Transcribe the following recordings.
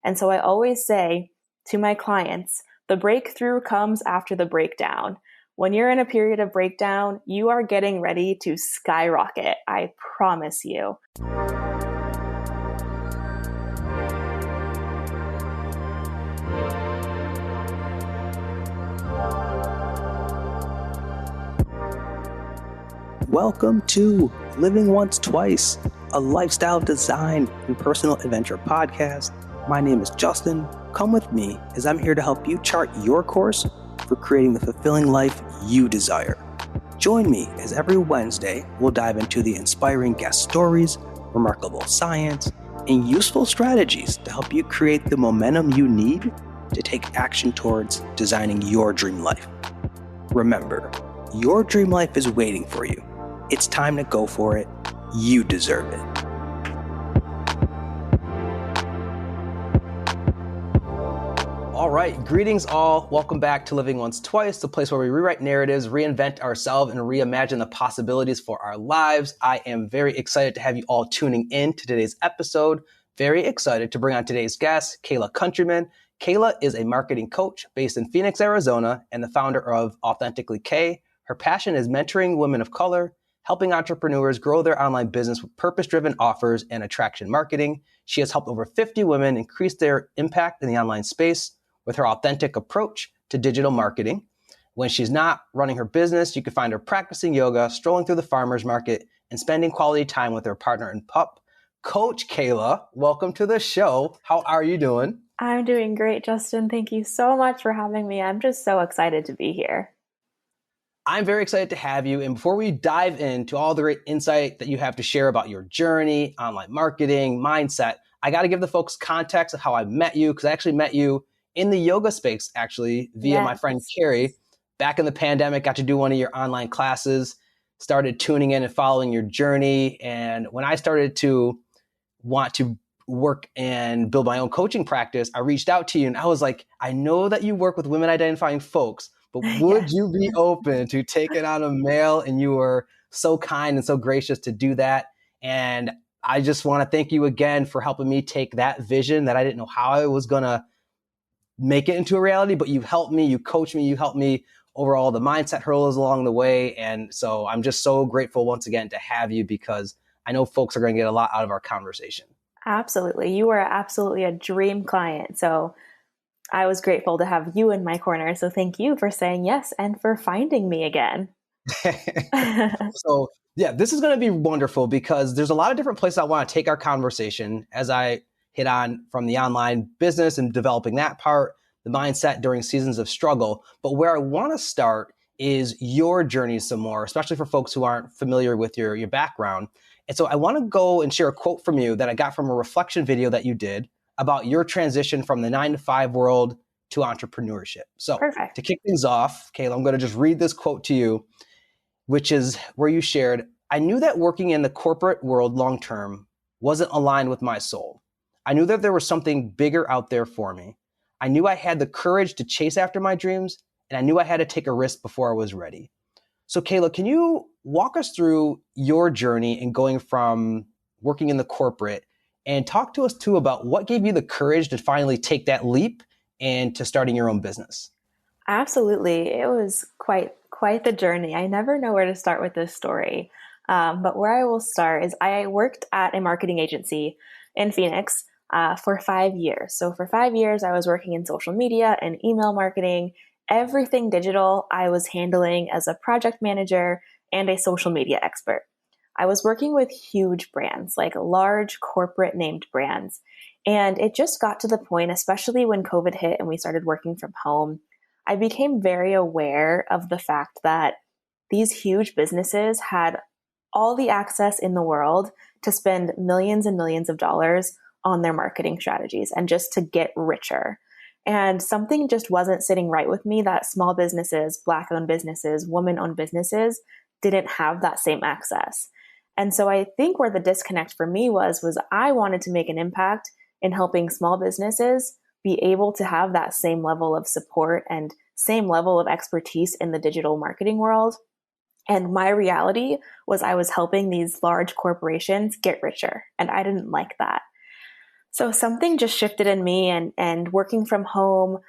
And so I always say to my clients, the breakthrough comes after the breakdown. When you're in a period of breakdown, you are getting ready to skyrocket. I promise you. Welcome to Living Once Twice, a lifestyle design and personal adventure podcast. My name is Justin. Come with me as I'm here to help you chart your course for creating the fulfilling life you desire. Join me as every Wednesday we'll dive into the inspiring guest stories, remarkable science, and useful strategies to help you create the momentum you need to take action towards designing your dream life. Remember, your dream life is waiting for you. It's time to go for it. You deserve it. All right, greetings all. Welcome back to Living Once Twice, the place where we rewrite narratives, reinvent ourselves, and reimagine the possibilities for our lives. I am very excited to have you all tuning in to today's episode. Very excited to bring on today's guest, Kayla Countryman. Kayla is a marketing coach based in Phoenix, Arizona, and the founder of Authentically Kay. Her passion is mentoring women of color, helping entrepreneurs grow their online business with purpose-driven offers and attraction marketing. She has helped over 50 women increase their impact in the online space with her authentic approach to digital marketing. When she's not running her business, you can find her practicing yoga, strolling through the farmer's market, and spending quality time with her partner and pup. Coach Kayla, welcome to the show. How are you doing? I'm doing great, Justin. Thank you so much for having me. I'm just so excited to be here. I'm very excited to have you. And before we dive into all the great insight that you have to share about your journey, online marketing, mindset, I got to give the folks context of how I met you, because I actually met you in the yoga space, actually, via my friend Carrie. Back in the pandemic, got to do one of your online classes, started tuning in and following your journey. And when I started to want to work and build my own coaching practice, I reached out to you and I was like, I know that you work with women identifying folks, but would you be open to taking on a male? And you were so kind and so gracious to do that. And I just want to thank you again for helping me take that vision that I didn't know how I was going to make it into a reality, but you helped me, you coached me, you helped me over all the mindset hurdles along the way. And so I'm just so grateful once again to have you, because I know folks are going to get a lot out of our conversation. Absolutely. You are absolutely a dream client. So I was grateful to have you in my corner. So thank you for saying yes and for finding me again. So yeah, this is going to be wonderful because there's a lot of different places I want to take our conversation, as I hit on from the online business and developing that part, the mindset during seasons of struggle. But where I want to start is your journey some more, especially for folks who aren't familiar with your background. And so I want to go and share a quote from you that I got from a reflection video that you did about your transition from the 9-to-5 world to entrepreneurship. So Perfect. To kick things off, Kayla, I'm going to just read this quote to you, which is where you shared, I knew that working in the corporate world long-term wasn't aligned with my soul. I knew that there was something bigger out there for me. I knew I had the courage to chase after my dreams, and I knew I had to take a risk before I was ready. So Kayla, can you walk us through your journey in going from working in the corporate, and talk to us too about what gave you the courage to finally take that leap and to starting your own business? Absolutely. It was quite the journey. I never know where to start with this story. But where I will start is I worked at a marketing agency in Phoenix for 5 years. So for 5 years, I was working in social media and email marketing. Everything digital I was handling as a project manager and a social media expert. I was working with huge brands, like large corporate named brands. And it just got to the point, especially when COVID hit and we started working from home, I became very aware of the fact that these huge businesses had all the access in the world to spend millions and millions of dollars on their marketing strategies and just to get richer. And something just wasn't sitting right with me that small businesses, Black-owned businesses, women-owned businesses didn't have that same access. And so I think where the disconnect for me was I wanted to make an impact in helping small businesses be able to have that same level of support and same level of expertise in the digital marketing world. And my reality was I was helping these large corporations get richer, and I didn't like that. So something just shifted in me, and working from home,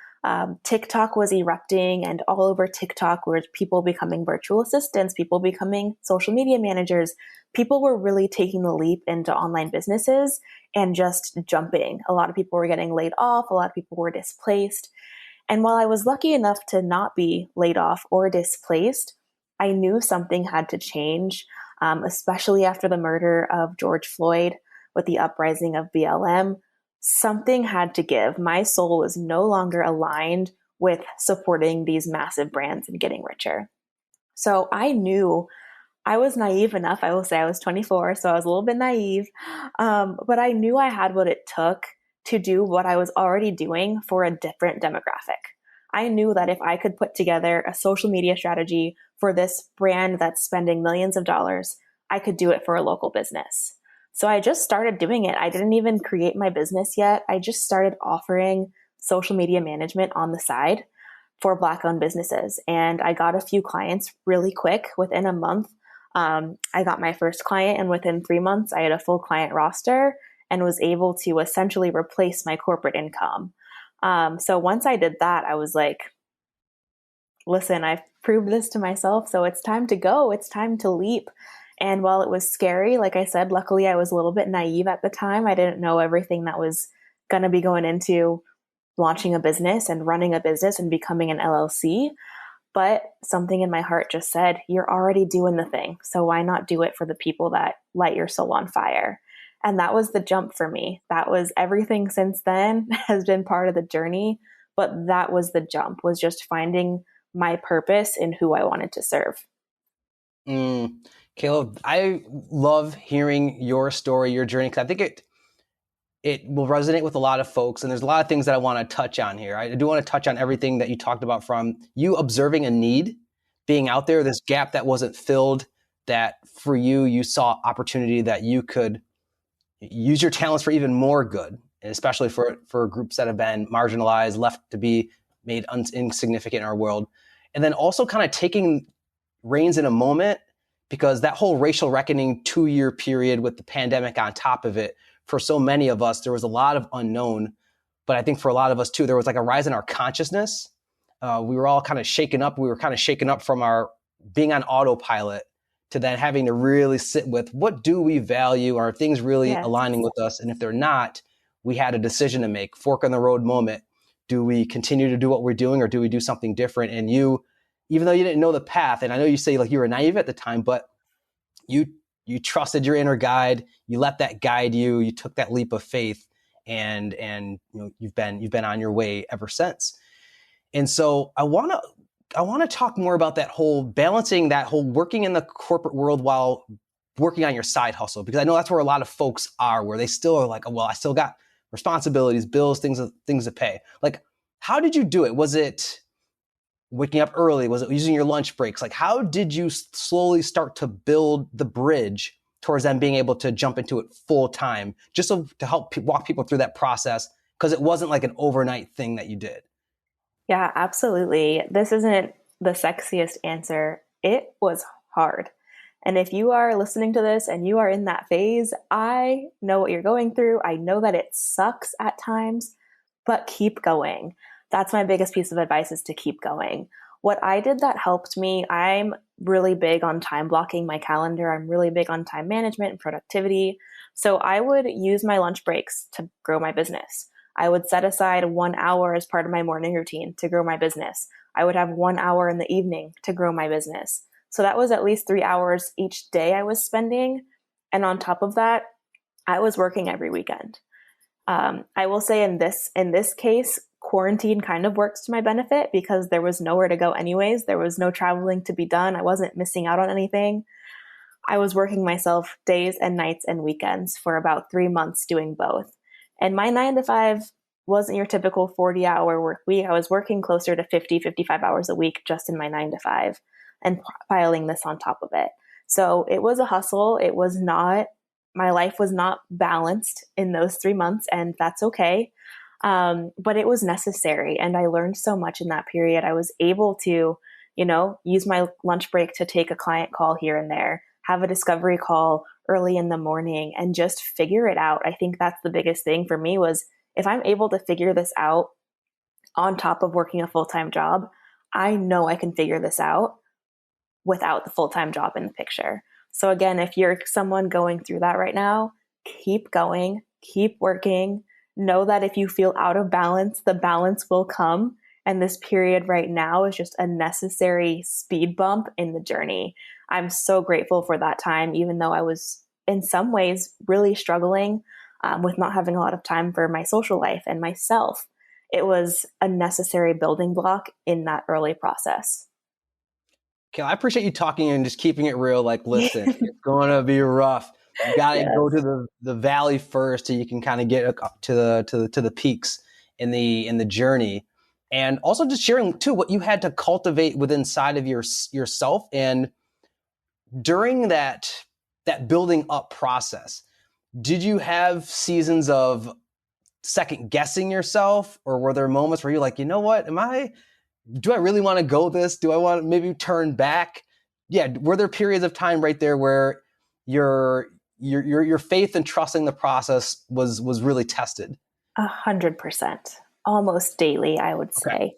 TikTok was erupting, and all over TikTok were people becoming virtual assistants, people becoming social media managers. People were really taking the leap into online businesses and just jumping. A lot of people were getting laid off. A lot of people were displaced. And while I was lucky enough to not be laid off or displaced, I knew something had to change, especially after the murder of George Floyd with the uprising of BLM. Something had to give. My soul was no longer aligned with supporting these massive brands and getting richer. So I knew I was naive enough. I will say I was 24, so I was a little bit naive. But I knew I had what it took to do what I was already doing for a different demographic. I knew that if I could put together a social media strategy for this brand that's spending millions of dollars, I could do it for a local business. So I just started doing it. I didn't even create my business yet. I just started offering social media management on the side for Black owned businesses. And I got a few clients really quick within a month. I got my first client, and within 3 months, I had a full client roster and was able to essentially replace my corporate income. So once I did that, I was like, listen, I've proved this to myself, so it's time to go. It's time to leap. And while it was scary, like I said, luckily I was a little bit naive at the time. I didn't know everything that was going to be going into launching a business and running a business and becoming an LLC. But something in my heart just said, you're already doing the thing. So why not do it for the people that light your soul on fire? And that was the jump for me. That was everything since then has been part of the journey. But that was the jump, was just finding my purpose in who I wanted to serve. Caleb, I love hearing your story, your journey, because I think it will resonate with a lot of folks. And there's a lot of things that I want to touch on here. I do want to touch on everything that you talked about, from you observing a need, being out there, this gap that wasn't filled, that for you, you saw opportunity that you could use your talents for even more good, and especially for groups that have been marginalized, left to be made insignificant in our world. And then also kind of taking reins in a moment, because that whole racial reckoning 2-year period with the pandemic on top of it, for so many of us, there was a lot of unknown. But I think for a lot of us too, there was like a rise in our consciousness. We were all kind of shaken up. We were kind of shaken up from our being on autopilot to then having to really sit with, what do we value? Are things really Yes. aligning with us? And if they're not, we had a decision to make, fork in the road moment. Do we continue to do what we're doing, or do we do something different? And you, even though you didn't know the path, and I know you say like you were naive at the time, but you trusted your inner guide, you let that guide you, you took that leap of faith, and you've been on your way ever since. And so I want to talk more about that whole balancing, that whole working in the corporate world while working on your side hustle, because I know that's where a lot of folks are, where they still are like, oh, well, I still got responsibilities, bills, things to pay. Like, how did you do it? Was it waking up early? Was it using your lunch breaks? Like, how did you slowly start to build the bridge towards them being able to jump into it full time, just so to help walk people through that process? Because it wasn't like an overnight thing that you did. Yeah, absolutely. This isn't the sexiest answer. It was hard. And if you are listening to this and you are in that phase, I know what you're going through. I know that it sucks at times, but keep going. That's my biggest piece of advice, is to keep going. What I did that helped me, I'm really big on time blocking my calendar. I'm really big on time management and productivity. So I would use my lunch breaks to grow my business. I would set aside 1 hour as part of my morning routine to grow my business. I would have 1 hour in the evening to grow my business. So that was at least 3 hours each day I was spending. And on top of that, I was working every weekend. I will say in this case, quarantine kind of works to my benefit, because there was nowhere to go anyways. There was no traveling to be done. I wasn't missing out on anything. I was working myself days and nights and weekends for about 3 months doing both. And my 9 to 5 wasn't your typical 40-hour work week. I was working closer to 50, 55 hours a week just in my 9 to 5, and piling this on top of it. So it was a hustle. My life was not balanced in those 3 months, and that's okay. But it was necessary. And I learned so much in that period. I was able to, use my lunch break to take a client call here and there, have a discovery call early in the morning and just figure it out. I think that's the biggest thing for me was if I'm able to figure this out on top of working a full-time job, I know I can figure this out without the full-time job in the picture. So again, if you're someone going through that right now, keep going, keep working. Know that if you feel out of balance, the balance will come. And this period right now is just a necessary speed bump in the journey. I'm so grateful for that time, even though I was in some ways really struggling with not having a lot of time for my social life and myself. It was a necessary building block in that early process. Kayla, I appreciate you talking and just keeping it real. Like, listen, it's going to be rough. You got to go Yes. to the valley first, so you can kind of get up to the peaks in the journey, and also just sharing too what you had to cultivate within inside of yourself, and during that building up process. Did you have seasons of second guessing yourself, or were there moments where you're like, you know what, do I really want to go this? Do I want to maybe turn back? Yeah. Were there periods of time right there where your faith and trusting the process was really tested? 100%, almost daily, I would Okay. say.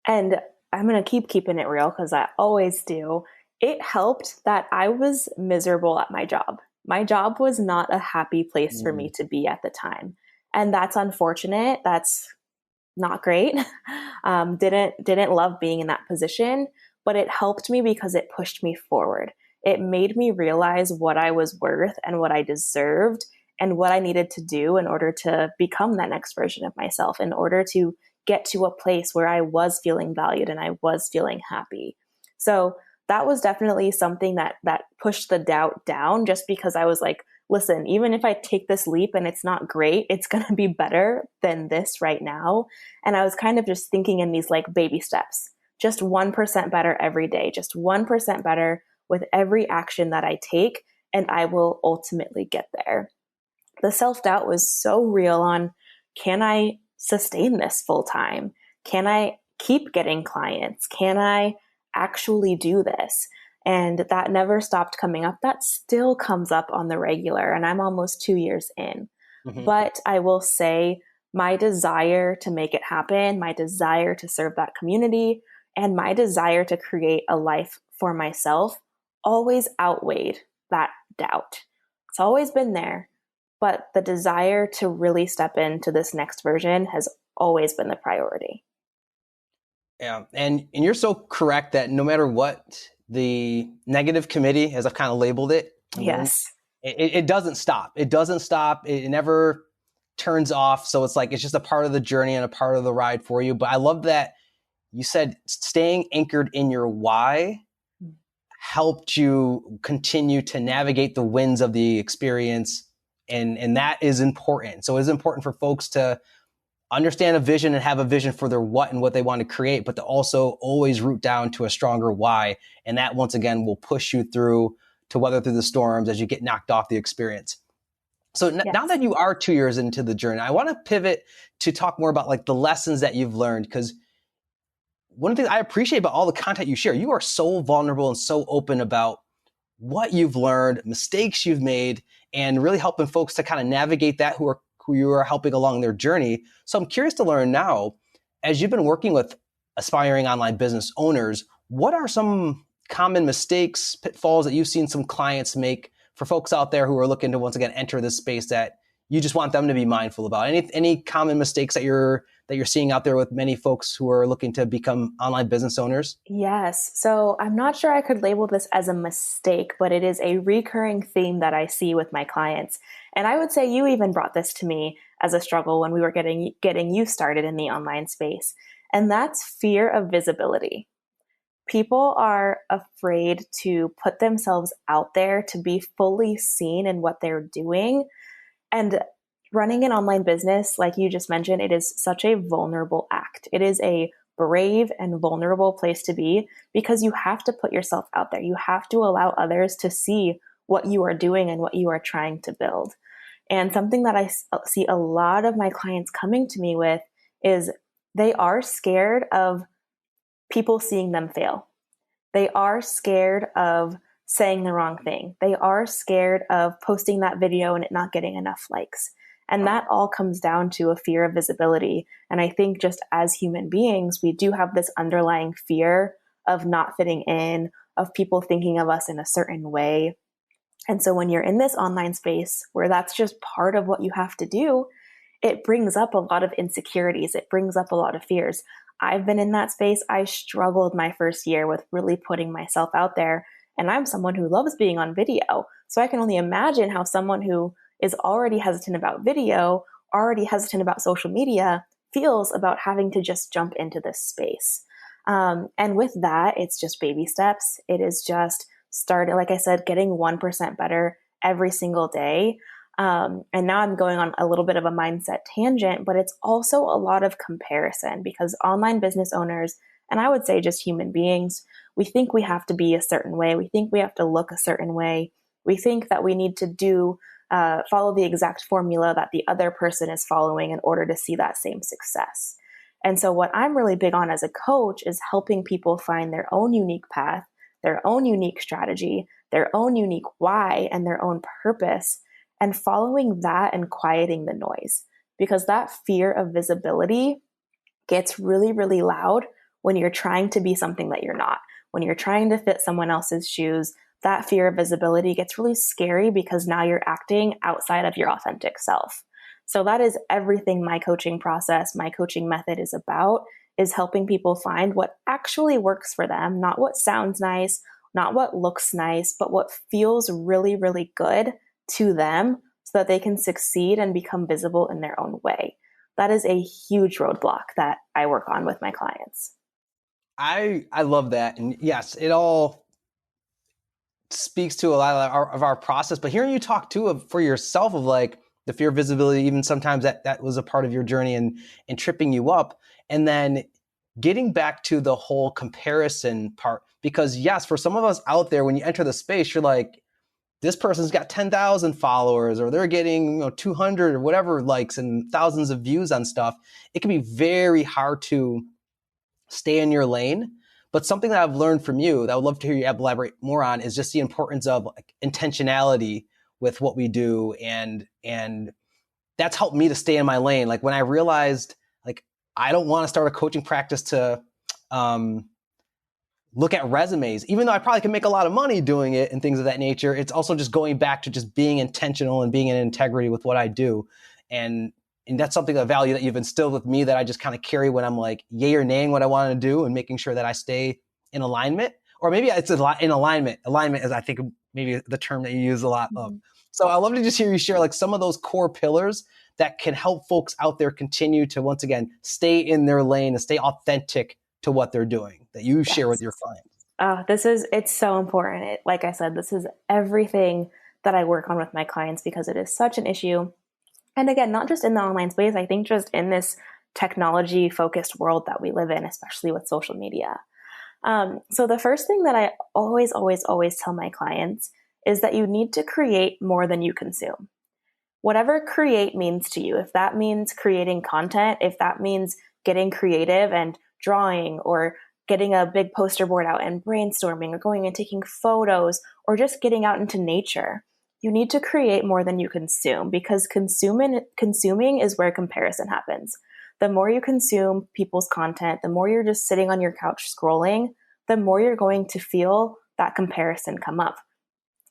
And I'm going to keeping it real because I always do. It helped that I was miserable at my job. My job was not a happy place for me Mm. to be at the time. And that's unfortunate. That's not great. Didn't love being in that position, but it helped me because it pushed me forward. It made me realize what I was worth and what I deserved and what I needed to do in order to become that next version of myself, in order to get to a place where I was feeling valued and I was feeling happy. So that was definitely something that pushed the doubt down, just because I was like, listen, even if I take this leap and it's not great, it's going to be better than this right now. And I was kind of just thinking in these like baby steps, just 1% better every day, just 1% better with every action that I take, and I will ultimately get there. The self doubt was so real on, can I sustain this full time? Can I keep getting clients? Can I actually do this? And that never stopped coming up. That still comes up on the regular, and I'm almost 2 years in. Hmm. But I will say my desire to make it happen, my desire to serve that community, and my desire to create a life for myself always outweighed that doubt. It's always been there, but the desire to really step into this next version has always been the priority. Yeah, and you're so correct that no matter what the negative committee, as I've kind of labeled it, Yes. it doesn't stop. It doesn't stop. It never turns off. So it's like it's just a part of the journey and a part of the ride for you. But I love that you said staying anchored in your why helped you continue to navigate the winds of the experience, and that is important. So it's important for folks to understand a vision and have a vision for their what and what they want to create, but to also always root down to a stronger why. And that once again will push you through to weather through the storms as you get knocked off the experience. So now Yes. that you are 2 years into the journey, I want to pivot to talk more about like the lessons that you've learned, because one of the things I appreciate about all the content you share, you are so vulnerable and so open about what you've learned, mistakes you've made, and really helping folks to kind of navigate that who you are helping along their journey. So I'm curious to learn now, as you've been working with aspiring online business owners, what are some common mistakes, pitfalls that you've seen some clients make for folks out there who are looking to once again enter this space that you just want them to be mindful about? Any common mistakes that you're seeing out there with many folks who are looking to become online business owners? Yes. So I'm not sure I could label this as a mistake, but it is a recurring theme that I see with my clients. And I would say you even brought this to me as a struggle when we were getting you started in the online space. And that's fear of visibility. People are afraid to put themselves out there to be fully seen in what they're doing. And running an online business, like you just mentioned, it is such a vulnerable act. It is a brave and vulnerable place to be because you have to put yourself out there. You have to allow others to see what you are doing and what you are trying to build. And something that I see a lot of my clients coming to me with is they are scared of people seeing them fail. They are scared of saying the wrong thing. They are scared of posting that video and it not getting enough likes. And that all comes down to a fear of visibility. And I think just as human beings, we do have this underlying fear of not fitting in, of people thinking of us in a certain way. And so when you're in this online space where that's just part of what you have to do, it brings up a lot of insecurities. It brings up a lot of fears. I've been in that space. I struggled my first year with really putting myself out there. And I'm someone who loves being on video. So I can only imagine how someone who is already hesitant about video, already hesitant about social media, feels about having to just jump into this space. And with that, it's just baby steps. It is just starting, like I said, getting 1% better every single day. And now I'm going on a little bit of a mindset tangent, but it's also a lot of comparison because online business owners, and I would say just human beings, we think we have to be a certain way. We think we have to look a certain way. We think that we need to follow the exact formula that the other person is following in order to see that same success. And so what I'm really big on as a coach is helping people find their own unique path, their own unique strategy, their own unique why, and their own purpose, and following that and quieting the noise. Because that fear of visibility gets really, really loud when you're trying to be something that you're not. When you're trying to fit someone else's shoes, that fear of visibility gets really scary because now you're acting outside of your authentic self. So that is everything my coaching process, my coaching method is about, is helping people find what actually works for them, not what sounds nice, not what looks nice, but what feels really, really good to them so that they can succeed and become visible in their own way. That is a huge roadblock that I work on with my clients. I love that. And yes, it all speaks to a lot of our process, but hearing you talk too for yourself of like the fear of visibility, even sometimes that was a part of your journey and tripping you up. And then getting back to the whole comparison part, because yes, for some of us out there, when you enter the space, you're like, this person's got 10,000 followers or they're getting 200 or whatever likes and thousands of views on stuff. It can be very hard to stay in your lane. But something that I've learned from you that I would love to hear you elaborate more on is just the importance of like intentionality with what we do. And that's helped me to stay in my lane. Like when I realized like, I don't want to start a coaching practice to look at resumes, even though I probably can make a lot of money doing it and things of that nature. It's also just going back to just being intentional and being in integrity with what I do. And that's something, a value that you've instilled with me that I just kind of carry when I'm like yay or naying what I want to do and making sure that I stay in alignment. Or maybe it's in alignment. Alignment is, I think, maybe the term that you use a lot of. So I'd love to just hear you share like some of those core pillars that can help folks out there continue to, once again, stay in their lane and stay authentic to what they're doing that you share with your clients. It's so important. Like I said, this is everything that I work on with my clients because it is such an issue. And again, not just in the online space, I think just in this technology focused world that we live in, especially with social media. So the first thing that I always tell my clients is that you need to create more than you consume. Whatever create means to you, if that means creating content, if that means getting creative and drawing or getting a big poster board out and brainstorming or going and taking photos or just getting out into nature, you need to create more than you consume because consuming is where comparison happens. The more you consume people's content, the more you're just sitting on your couch scrolling, the more you're going to feel that comparison come up.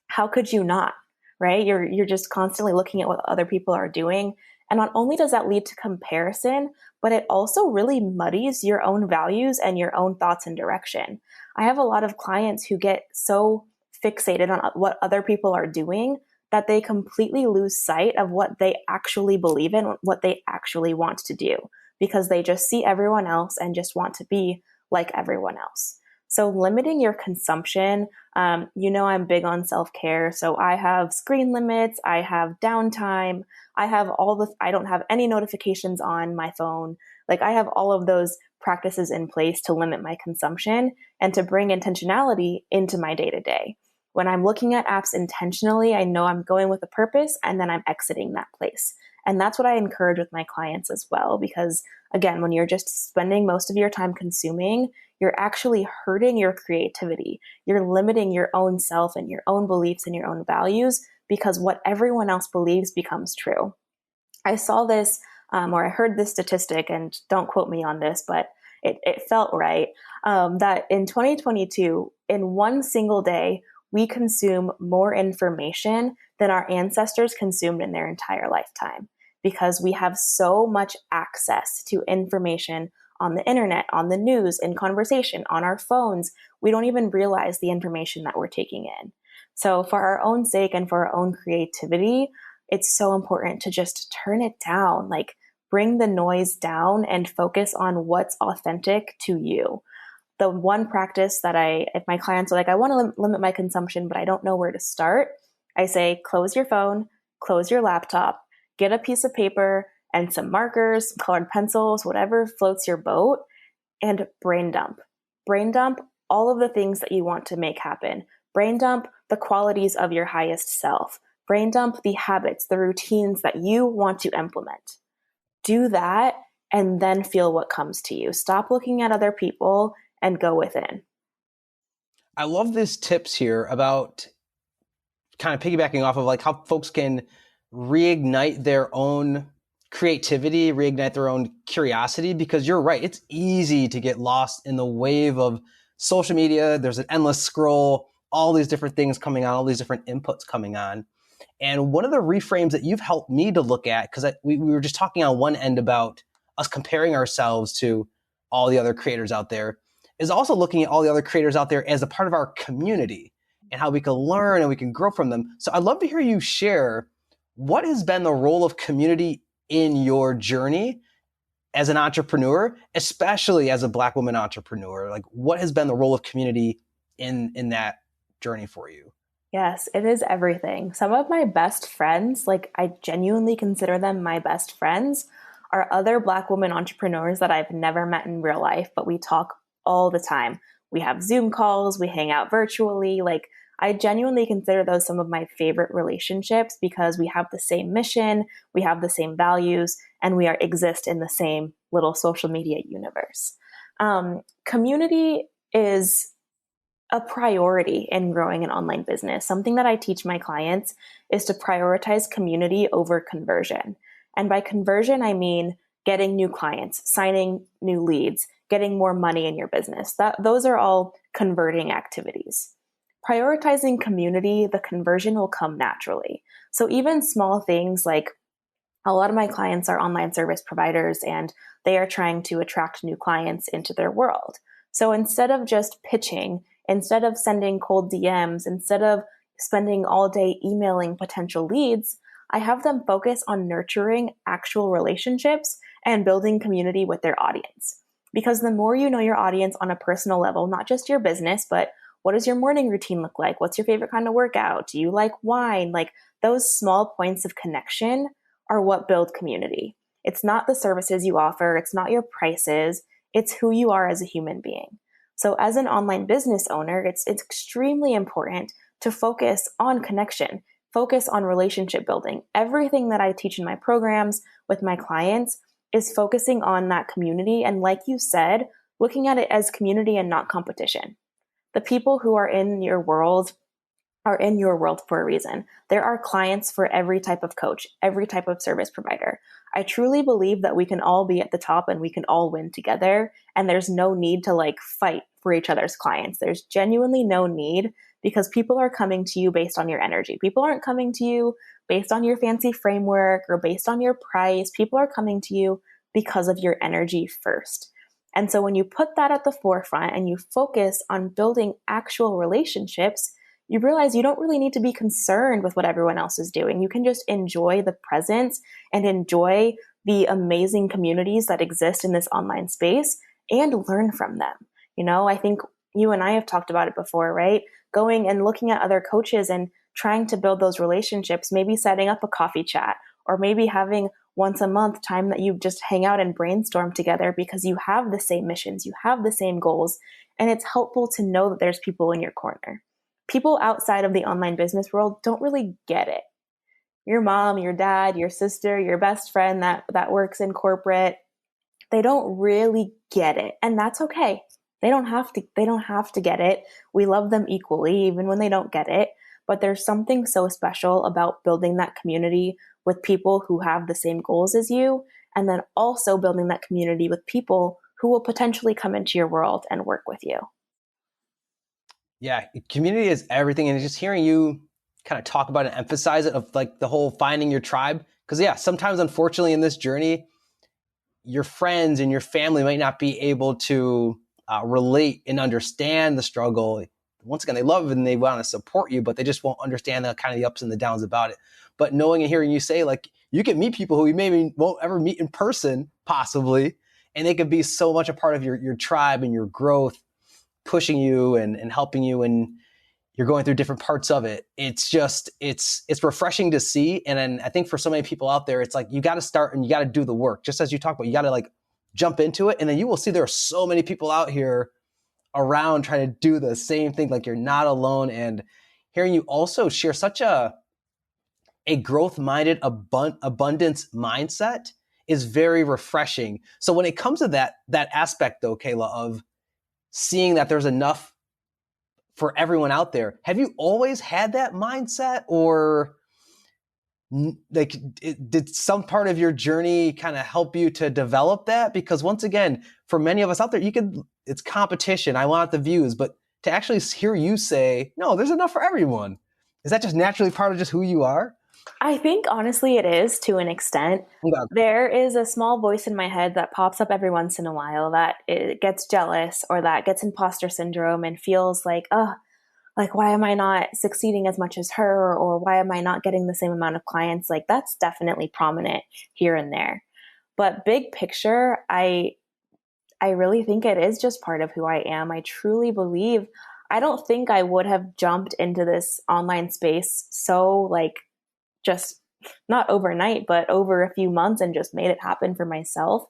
How could you not, right? You're just constantly looking at what other people are doing. And not only does that lead to comparison, but it also really muddies your own values and your own thoughts and direction. I have a lot of clients who get so fixated on what other people are doing that they completely lose sight of what they actually believe in, what they actually want to do, because they just see everyone else and just want to be like everyone else. So limiting your consumption, I'm big on self-care. So I have screen limits, I have downtime, I don't have any notifications on my phone. Like I have all of those practices in place to limit my consumption and to bring intentionality into my day-to-day. When I'm looking at apps intentionally, I know I'm going with a purpose and then I'm exiting that place. And that's what I encourage with my clients as well, because again, when you're just spending most of your time consuming, you're actually hurting your creativity. You're limiting your own self and your own beliefs and your own values because what everyone else believes becomes true. I saw this or I heard this statistic, and don't quote me on this, but it felt right, that in 2022, in one single day, we consume more information than our ancestors consumed in their entire lifetime because we have so much access to information on the internet, on the news, in conversation, on our phones. We don't even realize the information that we're taking in. So for our own sake and for our own creativity, it's so important to just turn it down, like bring the noise down and focus on what's authentic to you. The one practice that if my clients are like, I want to limit my consumption, but I don't know where to start, I say, close your phone, close your laptop, get a piece of paper and some markers, colored pencils, whatever floats your boat, and brain dump. Brain dump all of the things that you want to make happen. Brain dump the qualities of your highest self. Brain dump the habits, the routines that you want to implement. Do that and then feel what comes to you. Stop looking at other people and go within. I love these tips here about kind of piggybacking off of like how folks can reignite their own creativity, reignite their own curiosity, because you're right. It's easy to get lost in the wave of social media. There's an endless scroll, all these different things coming on, all these different inputs coming on. And one of the reframes that you've helped me to look at, because we were just talking on one end about us comparing ourselves to all the other creators out there, is also looking at all the other creators out there as a part of our community and how we can learn and we can grow from them. So I'd love to hear you share what has been the role of community in your journey as an entrepreneur, especially as a Black woman entrepreneur. Like, what has been the role of community in that journey for you? Yes, it is everything. Some of my best friends, like I genuinely consider them my best friends, are other Black women entrepreneurs that I've never met in real life, but we talk all the time. We have Zoom calls, we hang out virtually. Like, I genuinely consider those some of my favorite relationships because we have the same mission, we have the same values, and we exist in the same little social media universe. Community is a priority in growing an online business. Something that I teach my clients is to prioritize community over conversion. And by conversion, I mean getting new clients, signing new leads, getting more money in your business. Those are all converting activities. Prioritizing community, the conversion will come naturally. So even small things like a lot of my clients are online service providers and they are trying to attract new clients into their world. So instead of just pitching, instead of sending cold DMs, instead of spending all day emailing potential leads, I have them focus on nurturing actual relationships and building community with their audience. Because the more you know your audience on a personal level, not just your business, but what does your morning routine look like? What's your favorite kind of workout? Do you like wine? Like, those small points of connection are what build community. It's not the services you offer. It's not your prices. It's who you are as a human being. So as an online business owner, it's extremely important to focus on connection, focus on relationship building. Everything that I teach in my programs with my clients is focusing on that community. And like you said, looking at it as community and not competition. The people who are in your world are in your world for a reason. There are clients for every type of coach, every type of service provider. I truly believe that we can all be at the top and we can all win together. And there's no need to like fight for each other's clients. There's genuinely no need because people are coming to you based on your energy. People aren't coming to you based on your fancy framework or based on your price. People are coming to you because of your energy first. And so when you put that at the forefront and you focus on building actual relationships, you realize you don't really need to be concerned with what everyone else is doing. You can just enjoy the presence and enjoy the amazing communities that exist in this online space and learn from them. You know, I think you and I have talked about it before, right? Going and looking at other coaches and trying to build those relationships, maybe setting up a coffee chat or maybe having once a month time that you just hang out and brainstorm together because you have the same missions, you have the same goals, and it's helpful to know that there's people in your corner. People outside of the online business world don't really get it. your mom, your dad, your sister, your best friend that works in corporate, they don't really get it. And that's okay. They don't have to get it. We love them equally even when they don't get it. But there's something so special about building that community with people who have the same goals as you, and then also building that community with people who will potentially come into your world and work with you. Yeah, community is everything. And just hearing you kind of talk about and emphasize it of like the whole finding your tribe. Because yeah, sometimes unfortunately in this journey, your friends and your family might not be able to relate and understand the struggle. Once again, they love it and they want to support you, but they just won't understand the kind of the ups and the downs about it. But knowing and hearing you say, like, you can meet people who you maybe won't ever meet in person, possibly, and they could be so much a part of your tribe and your growth, pushing you and helping you, and you're going through different parts of it. It's just, it's refreshing to see. And then I think for so many people out there, it's like, you got to start and you got to do the work. Just as you talked about, you got to like jump into it. And then you will see there are so many people out here around trying to do the same thing. Like, you're not alone. And hearing you also share such a growth-minded abundance mindset is very refreshing. So when it comes to that aspect though, Kayla, of seeing that there's enough for everyone out there, have you always had that mindset, or like did some part of your journey kind of help you to develop that? Because once again, for many of us out there, it's competition. I want the views, but to actually hear you say, no, there's enough for everyone. Is that just naturally part of just who you are? I think honestly it is, to an extent. Yeah. There is a small voice in my head that pops up every once in a while that it gets jealous or that gets imposter syndrome and feels like, oh, like, why am I not succeeding as much as her? Or why am I not getting the same amount of clients? Like, that's definitely prominent here and there. But big picture, I really think it is just part of who I am. I truly believe, I don't think I would have jumped into this online space so like just not overnight, but over a few months and just made it happen for myself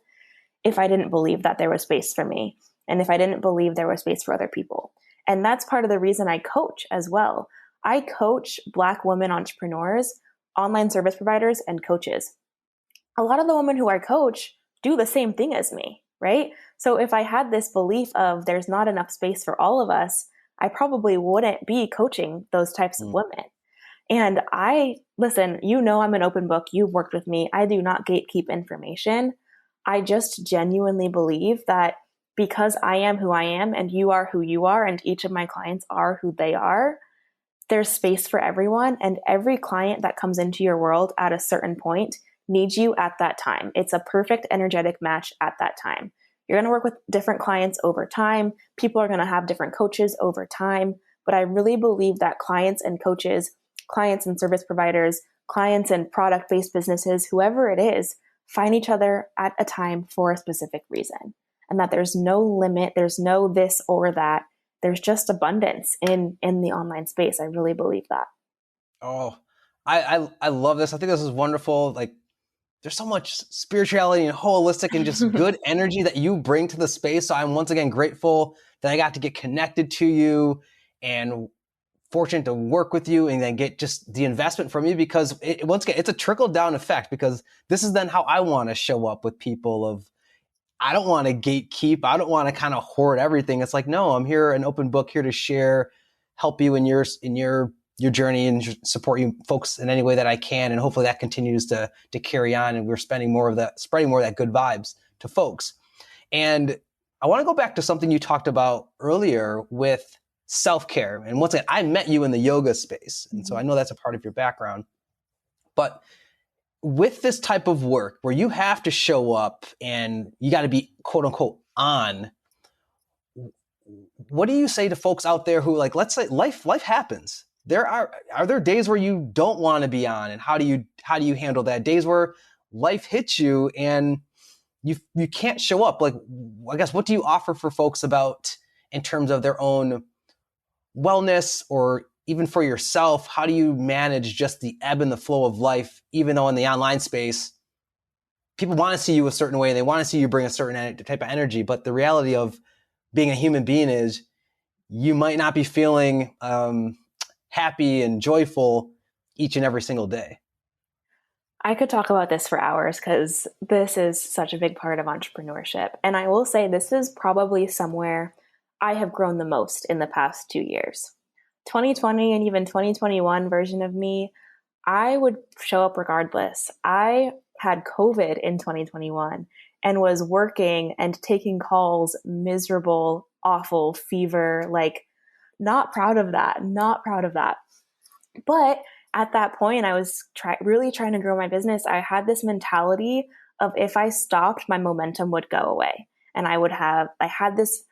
if I didn't believe that there was space for me and if I didn't believe there was space for other people. And that's part of the reason I coach as well. I coach Black women entrepreneurs, online service providers, and coaches. A lot of the women who I coach do the same thing as me, right? So if I had this belief of there's not enough space for all of us, I probably wouldn't be coaching those types of women. And listen, I'm an open book. You've worked with me. I do not gatekeep information. I just genuinely believe that because I am who I am and you are who you are and each of my clients are who they are, there's space for everyone. And every client that comes into your world at a certain point needs you at that time. It's a perfect energetic match at that time. You're going to work with different clients over time. People are going to have different coaches over time. But I really believe that clients and coaches, clients and service providers, clients and product-based businesses, whoever it is, find each other at a time for a specific reason. And that there's no limit, there's no this or that. There's just abundance in the online space. I really believe that. Oh, I love this. I think this is wonderful. Like, there's so much spirituality and holistic and just good energy that you bring to the space. So I'm once again grateful that I got to get connected to you and fortunate to work with you and then get just the investment from you, because once again, it's a trickle down effect, because this is then how I want to show up with people of, I don't want to gatekeep. I don't want to kind of hoard everything. It's like, no, I'm here, an open book, here to share, help you in your journey and support you folks in any way that I can. And hopefully that continues to carry on. And we're spreading more of that good vibes to folks. And I want to go back to something you talked about earlier with self-care. And once again, I met you in the yoga space. And so I know that's a part of your background. But with this type of work where you have to show up and you got to be quote unquote on, what do you say to folks out there who, like, let's say life happens. Are there days where you don't want to be on, and how do you handle that? Days where life hits you and you can't show up. Like, I guess, what do you offer for folks about in terms of their own wellness, or even for yourself? How do you manage just the ebb and the flow of life, even though in the online space, people want to see you a certain way and they want to see you bring a certain type of energy. But the reality of being a human being is you might not be feeling happy and joyful each and every single day. I could talk about this for hours because this is such a big part of entrepreneurship. And I will say this is probably somewhere I have grown the most in the past 2 years. 2020 and even 2021 version of me, I would show up regardless. I had COVID in 2021 and was working and taking calls, miserable, awful, fever, like not proud of that, not proud of that. But at that point, I was really trying to grow my business. I had this mentality of if I stopped, my momentum would go away. And I had this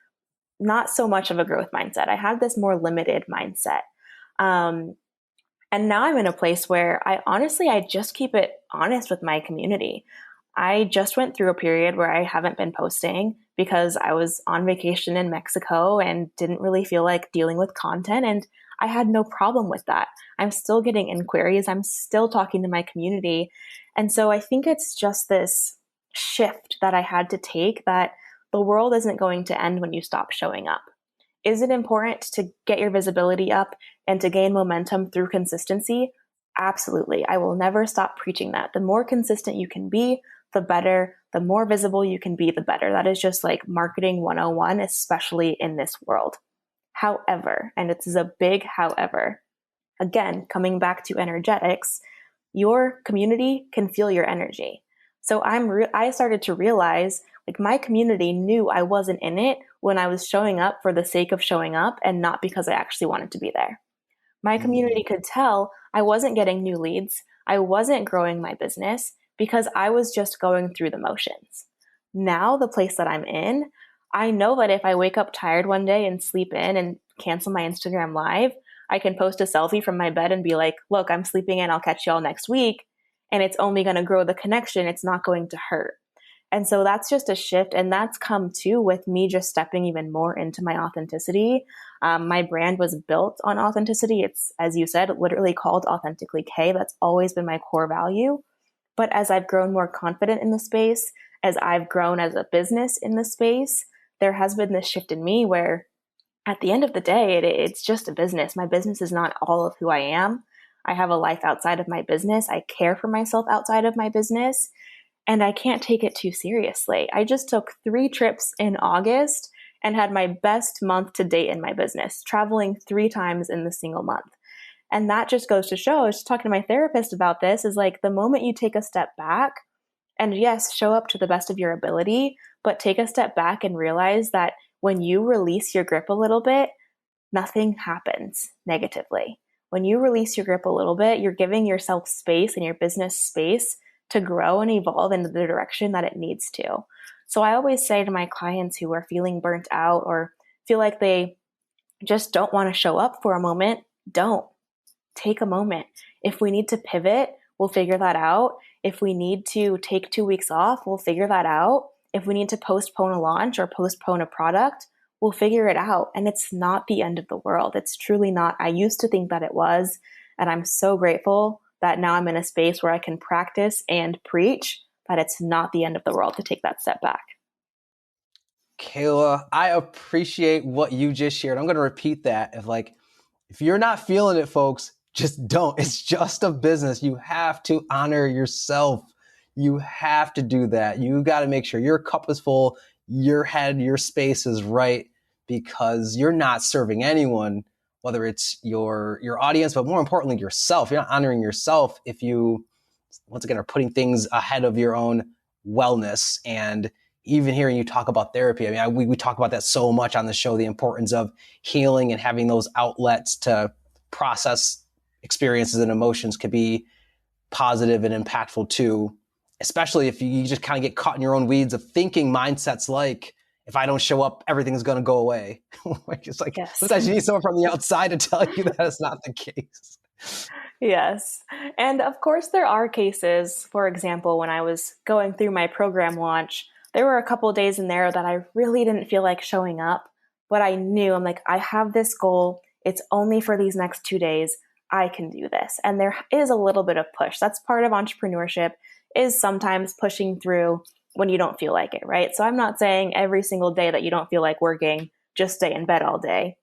not so much of a growth mindset. I had this more limited mindset. Um, and now I'm in a place where I just keep it honest with my community. I just went through a period where I haven't been posting because I was on vacation in Mexico and didn't really feel like dealing with content. And I had no problem with that. I'm still getting inquiries. I'm still talking to my community. And so I think it's just this shift that I had to take, that the world isn't going to end when you stop showing up. Is it important to get your visibility up and to gain momentum through consistency? Absolutely. I will never stop preaching that. The more consistent you can be, the better. The more visible you can be, the better. That is just like marketing 101, especially in this world. However, and it's a big however, again, coming back to energetics, your community can feel your energy. So I started to realize like my community knew I wasn't in it when I was showing up for the sake of showing up and not because I actually wanted to be there. My community could tell I wasn't getting new leads. I wasn't growing my business because I was just going through the motions. Now, the place that I'm in, I know that if I wake up tired one day and sleep in and cancel my Instagram live, I can post a selfie from my bed and be like, look, I'm sleeping in. I'll catch y'all next week. And it's only going to grow the connection. It's not going to hurt. And so that's just a shift. And that's come too with me just stepping even more into my authenticity. My brand was built on authenticity. It's, as you said, literally called Authentically Kay. That's always been my core value. But as I've grown more confident in the space, as I've grown as a business in the space, there has been this shift in me where at the end of the day, it's just a business. My business is not all of who I am. I have a life outside of my business. I care for myself outside of my business. And I can't take it too seriously. I just took 3 trips in August and had my best month to date in my business, traveling 3 times in the single month. And that just goes to show, I was just talking to my therapist about this, is like the moment you take a step back and yes, show up to the best of your ability, but take a step back and realize that when you release your grip a little bit, nothing happens negatively. When you release your grip a little bit, you're giving yourself space and your business space to grow and evolve in the direction that it needs to. So I always say to my clients who are feeling burnt out or feel like they just don't want to show up for a moment, don't. Take a moment. If we need to pivot, we'll figure that out. If we need to take 2 weeks off, we'll figure that out. If we need to postpone a launch or postpone a product, we'll figure it out. And it's not the end of the world. It's truly not. I used to think that it was. And I'm so grateful that now I'm in a space where I can practice and preach that it's not the end of the world to take that step back. Kayla, I appreciate what you just shared. I'm going to repeat that. If you're not feeling it, folks, just don't. It's just a business. You have to honor yourself. You have to do that. You got to make sure your cup is full, your head, your space is right, because you're not serving anyone, whether it's your audience, but more importantly, yourself. You're not honoring yourself if you, once again, are putting things ahead of your own wellness. And even hearing you talk about therapy, I mean, we talk about that so much on the show, the importance of healing and having those outlets to process experiences and emotions could be positive and impactful too, especially if you just kind of get caught in your own weeds of thinking mindsets like, if I don't show up, everything's going to go away. It's like, Yes. sometimes you need someone from the outside to tell you that it's not the case. Yes. And of course, there are cases, for example, when I was going through my program launch, there were a couple of days in there that I really didn't feel like showing up, but I knew, I'm like, I have this goal. It's only for these next 2 days. I can do this. And there is a little bit of push. That's part of entrepreneurship, is sometimes pushing through when you don't feel like it, right? So I'm not saying every single day that you don't feel like working, just stay in bed all day.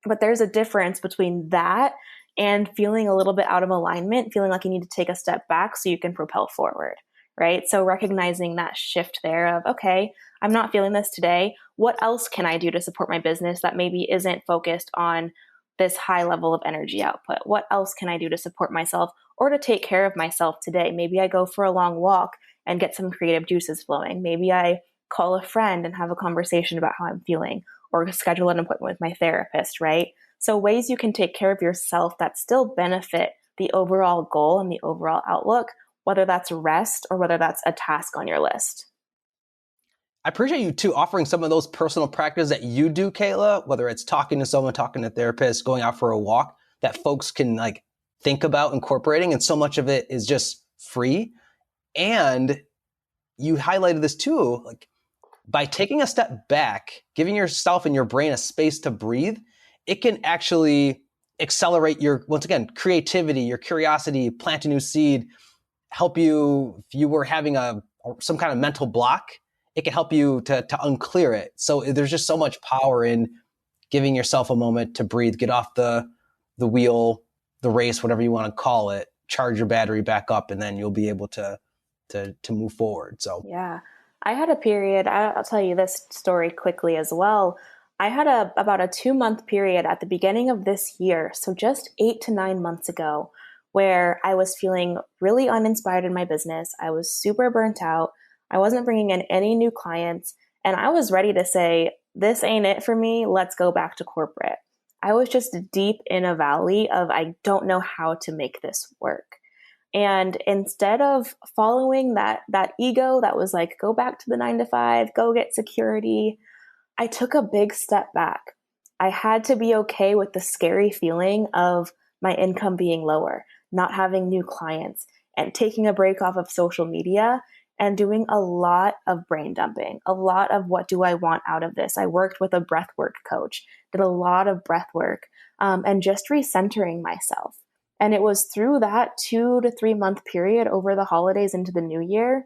But there's a difference between that and feeling a little bit out of alignment, feeling like you need to take a step back so you can propel forward, right? So recognizing that shift there of, okay, I'm not feeling this today. What else can I do to support my business that maybe isn't focused on this high level of energy output? What else can I do to support myself or to take care of myself today? Maybe I go for a long walk and get some creative juices flowing. Maybe I call a friend and have a conversation about how I'm feeling, or schedule an appointment with my therapist, right? So ways you can take care of yourself that still benefit the overall goal and the overall outlook, whether that's rest or whether that's a task on your list. I appreciate you too offering some of those personal practices that you do, Kayla, whether it's talking to someone, talking to a therapist, going out for a walk, that folks can like think about incorporating. And so much of it is just free. And you highlighted this too, like by taking a step back, giving yourself and your brain a space to breathe, it can actually accelerate your, once again, creativity, your curiosity, plant a new seed, help you, if you were having some kind of mental block, it can help you to unclear it. So there's just so much power in giving yourself a moment to breathe, get off the wheel, the race, whatever you want to call it, charge your battery back up, and then you'll be able to move forward. So yeah, I had a period. I'll tell you this story quickly as well. I had about a 2-month period at the beginning of this year, so just 8 to 9 months ago, where I was feeling really uninspired in my business. I was super burnt out. I wasn't bringing in any new clients, and I was ready to say, this ain't it for me. Let's go back to corporate. I was just deep in a valley of, I don't know how to make this work. And instead of following that ego that was like, go back to the 9 to 5, go get security, I took a big step back. I had to be okay with the scary feeling of my income being lower, not having new clients, and taking a break off of social media and doing a lot of brain dumping, a lot of what do I want out of this? I worked with a breathwork coach, did a lot of breath work, and just recentering myself. And it was through that 2 to 3 month period over the holidays into the new year,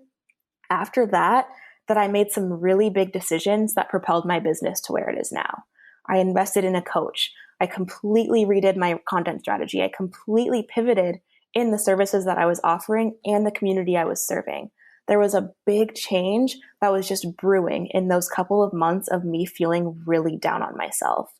after that I made some really big decisions that propelled my business to where it is now. I invested in a coach. I completely redid my content strategy. I completely pivoted in the services that I was offering and the community I was serving. There was a big change that was just brewing in those couple of months of me feeling really down on myself.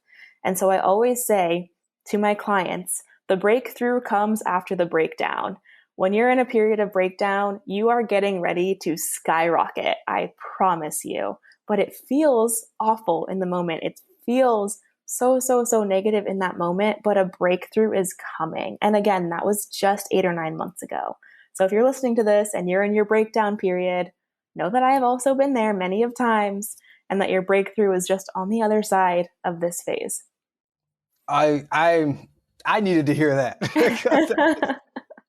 And so I always say to my clients, the breakthrough comes after the breakdown. When you're in a period of breakdown, you are getting ready to skyrocket. I promise you. But it feels awful in the moment. It feels so negative in that moment, but a breakthrough is coming. And again, that was just 8 or 9 months ago. So if you're listening to this and you're in your breakdown period, know that I have also been there many of times, and that your breakthrough is just on the other side of this phase. I needed to hear that.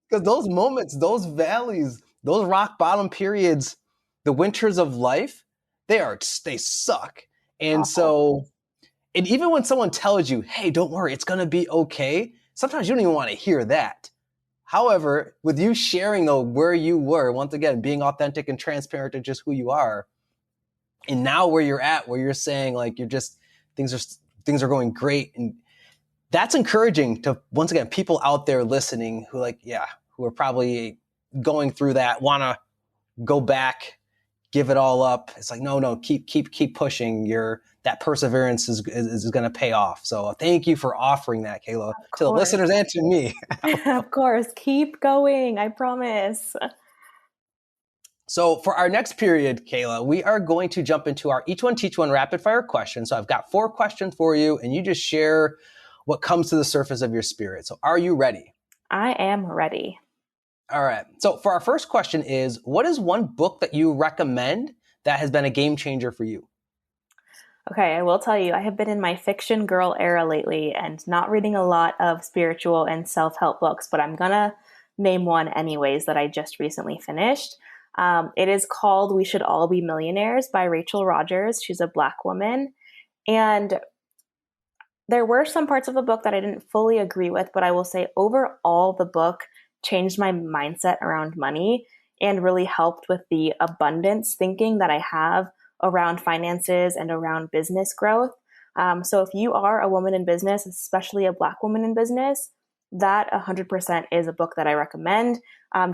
Because those moments, those valleys, those rock bottom periods, the winters of life, they suck. And so, and even when someone tells you, hey, don't worry, it's going to be okay, sometimes you don't even want to hear that. However, with you sharing though where you were, once again, being authentic and transparent to just who you are, and now where you're at, where you're saying like you're just things are going great, and that's encouraging to, once again, people out there listening who who are probably going through that, want to go back, give it all up. It's like, no, keep pushing. That perseverance is going to pay off. So thank you for offering that, Kayla, to the listeners and to me. Of course. Keep going. I promise. So for our next period, Kayla, we are going to jump into our Each One Teach One rapid fire question. So I've got 4 questions for you, and you just share what comes to the surface of your spirit. So are you ready? I am ready. All right. So for our first question is, what is one book that you recommend that has been a game changer for you? Okay, I will tell you, I have been in my fiction girl era lately and not reading a lot of spiritual and self-help books, but I'm going to name one anyways that I just recently finished. It is called We Should All Be Millionaires by Rachel Rogers. She's a Black woman. And there were some parts of the book that I didn't fully agree with, but I will say overall the book changed my mindset around money and really helped with the abundance thinking that I have around finances and around business growth. So if you are a woman in business, especially a Black woman in business, that 100% is a book that I recommend,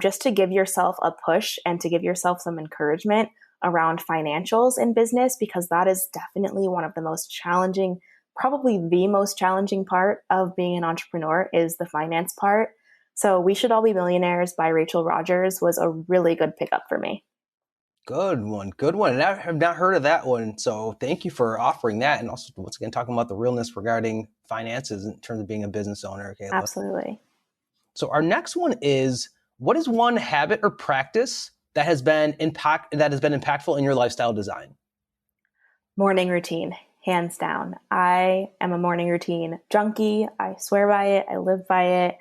just to give yourself a push and to give yourself some encouragement around financials in business, because that is definitely one of the most challenging, probably the most challenging part of being an entrepreneur is the finance part. So We Should All Be Millionaires by Rachel Rogers was a really good pickup for me. Good one. Good one. And I have not heard of that one. So thank you for offering that. And also, once again, talking about the realness regarding finances in terms of being a business owner, Kayla. Absolutely. So our next one is, what is one habit or practice that has been impactful in your lifestyle design? Morning routine, hands down. I am a morning routine junkie. I swear by it. I live by it.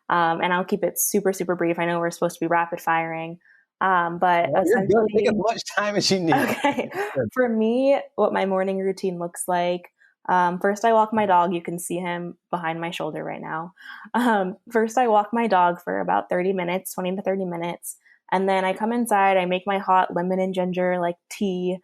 And I'll keep it super, super brief. I know we're supposed to be rapid firing, but No, you're good. Take as essentially, much time as you need. okay. Good. For me, what my morning routine looks like, first I walk my dog. You can see him behind my shoulder right now. First I walk my dog for about 30 minutes, 20 to 30 minutes. And then I come inside, I make my hot lemon and ginger like tea,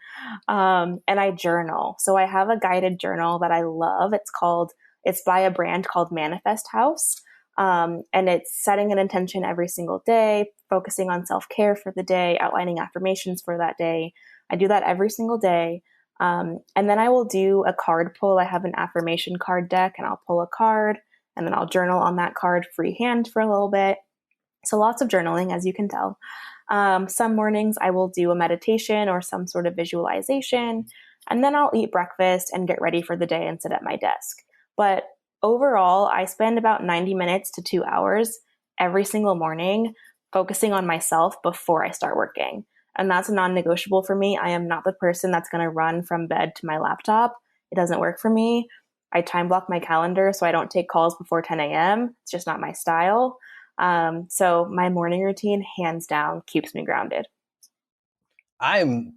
and I journal. So I have a guided journal that I love. It's by a brand called Manifest House. And it's setting an intention every single day, focusing on self care for the day, outlining affirmations for that day. I do that every single day. And then I will do a card pull. I have an affirmation card deck and I'll pull a card and then I'll journal on that card freehand for a little bit. So lots of journaling, as you can tell. Some mornings I will do a meditation or some sort of visualization, and then I'll eat breakfast and get ready for the day and sit at my desk. But overall, I spend about 90 minutes to 2 hours every single morning focusing on myself before I start working. And that's a non negotiable for me. I am not the person that's going to run from bed to my laptop. It doesn't work for me. I time block my calendar so I don't take calls before 10 a.m. It's just not my style. So my morning routine, hands down, keeps me grounded. I think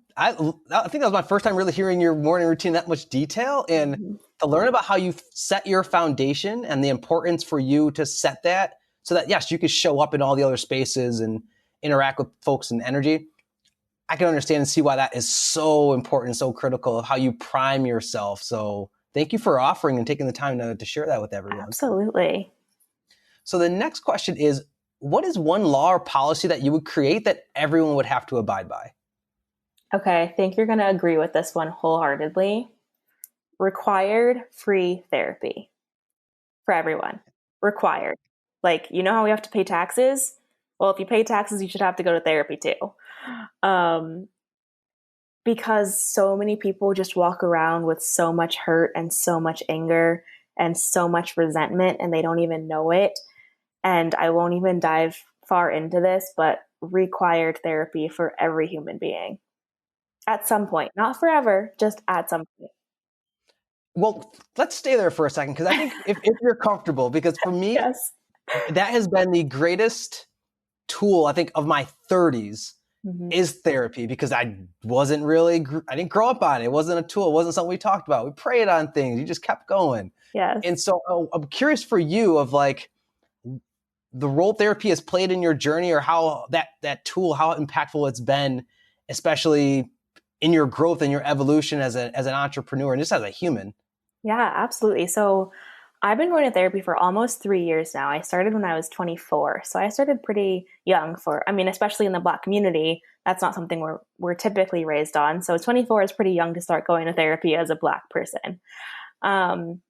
that was my first time really hearing your morning routine in that much detail, and Mhm. to learn about how you set your foundation and the importance for you to set that so that yes, you could show up in all the other spaces and interact with folks and energy. I can understand and see why that is so important, so critical of how you prime yourself. So thank you for offering and taking the time to share that with everyone. Absolutely. So the next question is, what is one law or policy that you would create that everyone would have to abide by? Okay, I think you're going to agree with this one wholeheartedly. Required free therapy for everyone. Required. Like, you know how we have to pay taxes? Well, if you pay taxes, you should have to go to therapy too. Um, because so many people just walk around with so much hurt and so much anger and so much resentment, and they don't even know it. And I won't even dive far into this, but required therapy for every human being at some point, not forever, just at some point. Well, let's stay there for a second because I think if you're comfortable, because for me, Yes. that has been the greatest tool, I think, of my 30s Mhm. is therapy because I I didn't grow up on it. It wasn't a tool. It wasn't something we talked about. We prayed on things. You just kept going. Yes. And so I'm curious for you of like the role therapy has played in your journey or how that tool, how impactful it's been, especially in your growth and your evolution as an entrepreneur and just as a human. Yeah, absolutely. So I've been going to therapy for almost 3 years now. I started when I was 24. So I started pretty young I mean, especially in the Black community, that's not something we're typically raised on. So 24 is pretty young to start going to therapy as a Black person. Um,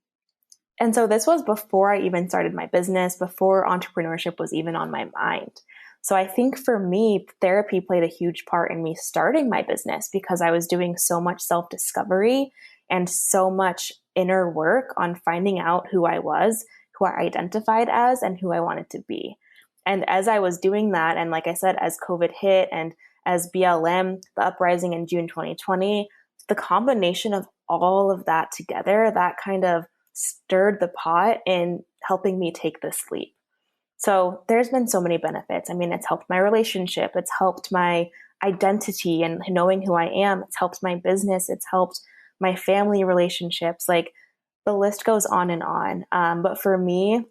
and so this was before I even started my business, before entrepreneurship was even on my mind. So I think for me, therapy played a huge part in me starting my business because I was doing so much self discovery and so much inner work on finding out who I was, who I identified as, and who I wanted to be. And as I was doing that, and like I said, as COVID hit and as BLM, the uprising in June 2020, the combination of all of that together, that kind of stirred the pot in helping me take this leap. So there's been so many benefits. I mean, it's helped my relationship, it's helped my identity and knowing who I am, it's helped my business, it's helped my family relationships. Like the list goes on and on. But for me,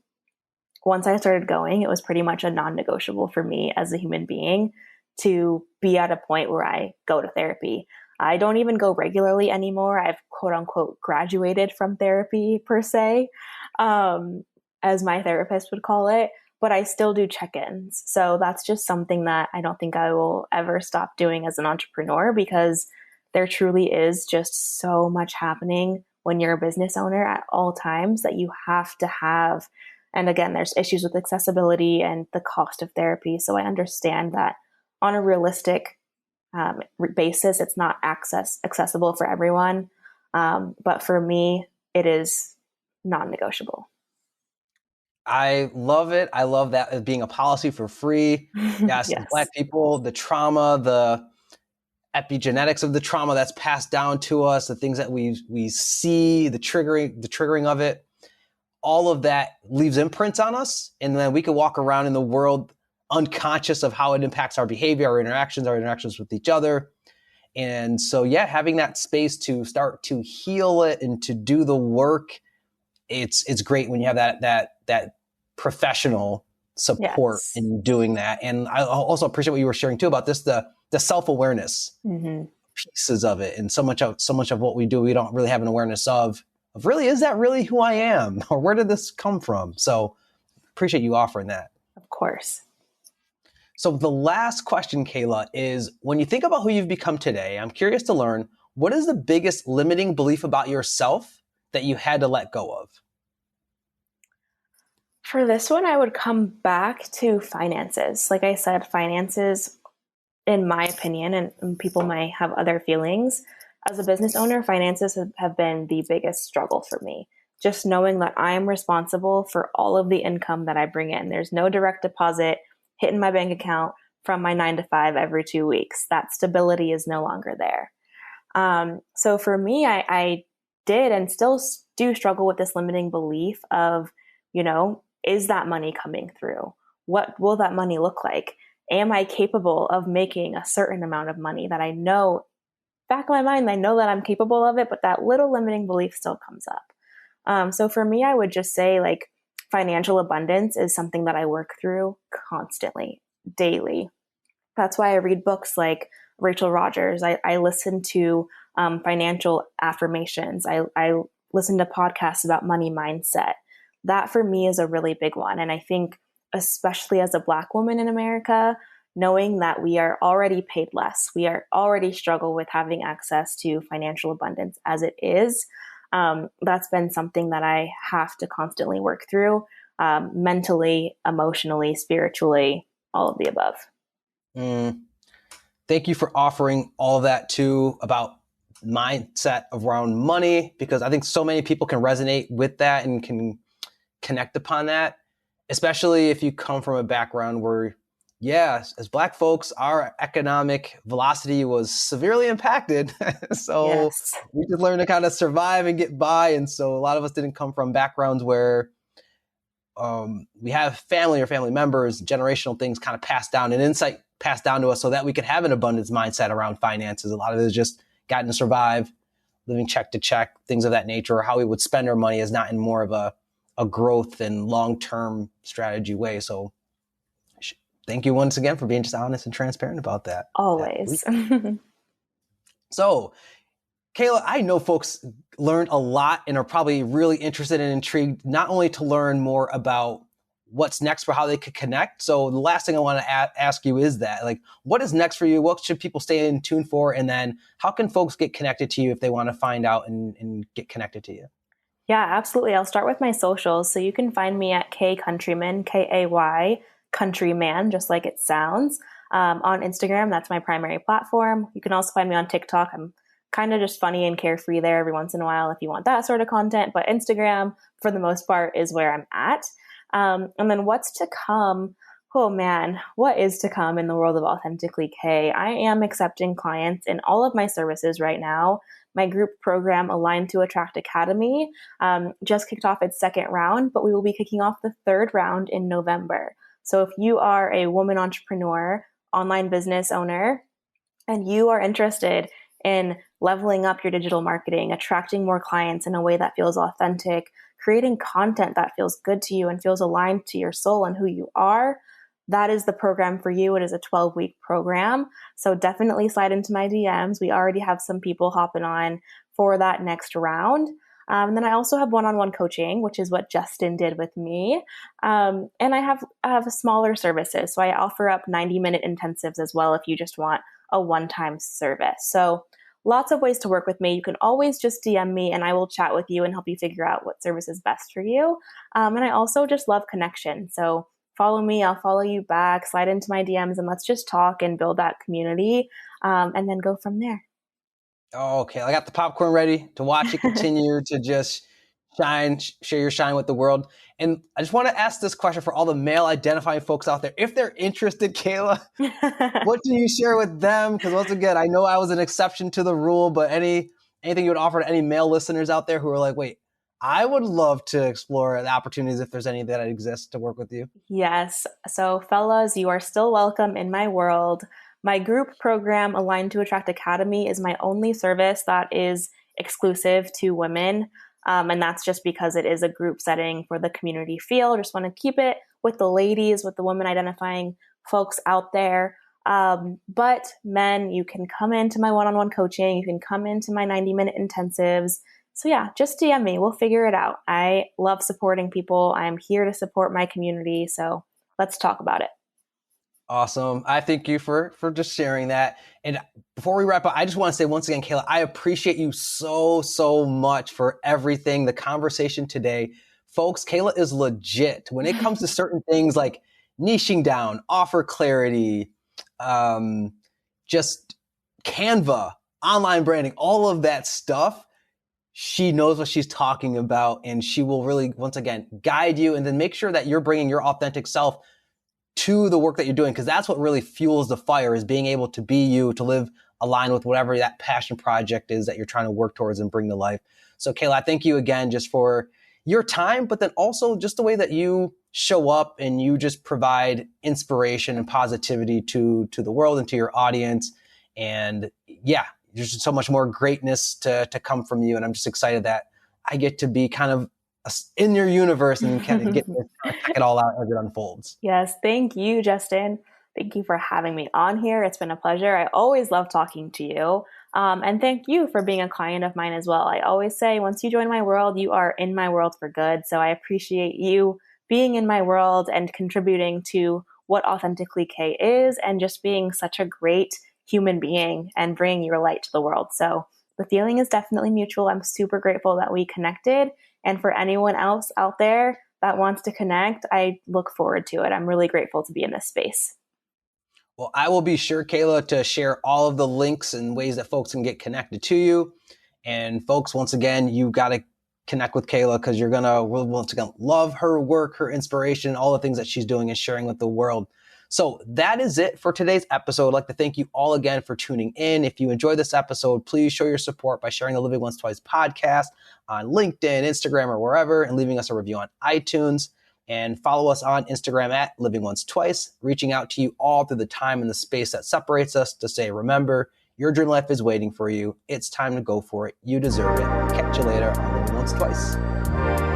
once I started going, it was pretty much a non negotiable for me as a human being to be at a point where I go to therapy. I don't even go regularly anymore. I've quote unquote graduated from therapy per se. Um, as my therapist would call it, but I still do check-ins. So that's just something that I don't think I will ever stop doing as an entrepreneur, because there truly is just so much happening when you're a business owner at all times that you have to have. And again, there's issues with accessibility and the cost of therapy. So I understand that on a realistic basis, it's not accessible for everyone. But for me, it is non-negotiable. I love it. I love that as being a policy for free. Yes, Yes. Black people, the trauma, the epigenetics of the trauma that's passed down to us, the things that we see, the triggering of it, all of that leaves imprints on us, and then we can walk around in the world unconscious of how it impacts our behavior, our interactions with each other. And so, yeah, having that space to start to heal it and to do the work, it's great when you have that professional support Yes. in doing that. And I also appreciate what you were sharing too about this, the self-awareness Mm-hmm. pieces of it. And so much of what we do, we don't really have an awareness of really, is that really who I am? Or where did this come from? So appreciate you offering that. Of course. So the last question, Kayla, is when you think about who you've become today, I'm curious to learn, what is the biggest limiting belief about yourself that you had to let go of? For this one, I would come back to finances. Like I said, finances, in my opinion, and people might have other feelings, as a business owner, finances have been the biggest struggle for me. Just knowing that I am responsible for all of the income that I bring in. There's no direct deposit hitting my bank account from my 9 to 5 every 2 weeks. That stability is no longer there. So for me, I did and still do struggle with this limiting belief of, is that money coming through? What will that money look like? Am I capable of making a certain amount of money that I know, back in my mind, I know that I'm capable of it, but that little limiting belief still comes up. So for me, I would just say like financial abundance is something that I work through constantly, daily. That's why I read books like Rachel Rogers. I listen to financial affirmations. I listen to podcasts about money mindset. That for me is a really big one. And I think, especially as a Black woman in America, knowing that we are already paid less, we are already struggle with having access to financial abundance as it is. That's been something that I have to constantly work through, mentally, emotionally, spiritually, all of the above. Mm, thank you for offering all that too about mindset around money, because I think so many people can resonate with that and can connect upon that, especially if you come from a background where, yes, as Black folks, our economic velocity was severely impacted. So Yes. we just learned to kind of survive and get by. And so a lot of us didn't come from backgrounds where we have family or family members, generational things kind of passed down and insight passed down to us so that we could have an abundance mindset around finances. A lot of it is just gotten to survive, living check to check, things of that nature, or how we would spend our money is not in more of a growth and long-term strategy way. So thank you once again for being just honest and transparent about that. Always. So Kayla, I know folks learned a lot and are probably really interested and intrigued, not only to learn more about what's next for how they could connect. So the last thing I want to ask you is that, like, what is next for you? What should people stay in tune for? And then how can folks get connected to you if they want to find out and get connected to you? Yeah, absolutely. I'll start with my socials. So you can find me at Kay Countryman, Kay Countryman, just like it sounds. On Instagram, that's my primary platform. You can also find me on TikTok. I'm kind of just funny and carefree there every once in a while if you want that sort of content. But Instagram, for the most part, is where I'm at. And then what's to come? Oh man, what is to come in the world of Authentically Kay? I am accepting clients in all of my services right now. My group program, Aligned to Attract Academy, just kicked off its second round, but we will be kicking off the third round in November. So if you are a woman entrepreneur, online business owner, and you are interested in leveling up your digital marketing, attracting more clients in a way that feels authentic, creating content that feels good to you and feels aligned to your soul and who you are, that is the program for you. It is a 12-week program. So definitely slide into my DMs. We already have some people hopping on for that next round. And then I also have one-on-one coaching, which is what Justin did with me. And I have smaller services. So I offer up 90-minute intensives as well if you just want a one-time service. So lots of ways to work with me. You can always just DM me and I will chat with you and help you figure out what service is best for you. And I also just love connection. So follow me, I'll follow you back, slide into my DMs, and let's just talk and build that community, and then go from there. Oh, okay. I got the popcorn ready to watch it continue to just shine, share your shine with the world. And I just want to ask this question for all the male identifying folks out there. If they're interested, Kayla, what do you share with them? Because once again, I know I was an exception to the rule, but anything you would offer to any male listeners out there who are like, wait, I would love to explore the opportunities if there's any that exist to work with you. Yes. So, fellas, you are still welcome in my world. My group program, Aligned to Attract Academy, is my only service that is exclusive to women. And that's just because it is a group setting for the community feel. Just want to keep it with the ladies, with the women identifying folks out there. But men, you can come into my one-on-one coaching. You can come into my 90-minute intensives. So yeah, just DM me. We'll figure it out. I love supporting people. I'm here to support my community. So let's talk about it. Awesome. I thank you for just sharing that. And before we wrap up, I just want to say once again, Kayla, I appreciate you so much for everything, the conversation today. Folks, Kayla is legit when it comes to certain things like niching down, offer clarity, just Canva, online branding, all of that stuff. She knows what she's talking about, and she will really, once again, guide you and then make sure that you're bringing your authentic self to the work that you're doing, because that's what really fuels the fire, is being able to be you, to live aligned with whatever that passion project is that you're trying to work towards and bring to life. So Kayla, I thank you again just for your time, but then also just the way that you show up and you just provide inspiration and positivity to the world and to your audience. And yeah, there's just so much more greatness to come from you. And I'm just excited that I get to be kind of in your universe and kind of get to check it all out as it unfolds. Yes, thank you, Justin. Thank you for having me on here. It's been a pleasure. I always love talking to you. And thank you for being a client of mine as well. I always say, once you join my world, you are in my world for good. So I appreciate you being in my world and contributing to what Authentically Kay is, and just being such a great human being and bringing your light to the world. So the feeling is definitely mutual. I'm super grateful that we connected. And for anyone else out there that wants to connect, I look forward to it. I'm really grateful to be in this space. Well, I will be sure, Kayla, to share all of the links and ways that folks can get connected to you. And folks, once again, you got to connect with Kayla, because you're going to, once again, love her work, her inspiration, all the things that she's doing and sharing with the world. So that is it for today's episode. I'd like to thank you all again for tuning in. If you enjoyed this episode, please show your support by sharing the Living Once Twice podcast on LinkedIn, Instagram, or wherever, and leaving us a review on iTunes. And follow us on Instagram at Living Once Twice, reaching out to you all through the time and the space that separates us to say, remember, your dream life is waiting for you. It's time to go for it. You deserve it. Catch you later on Living Once Twice.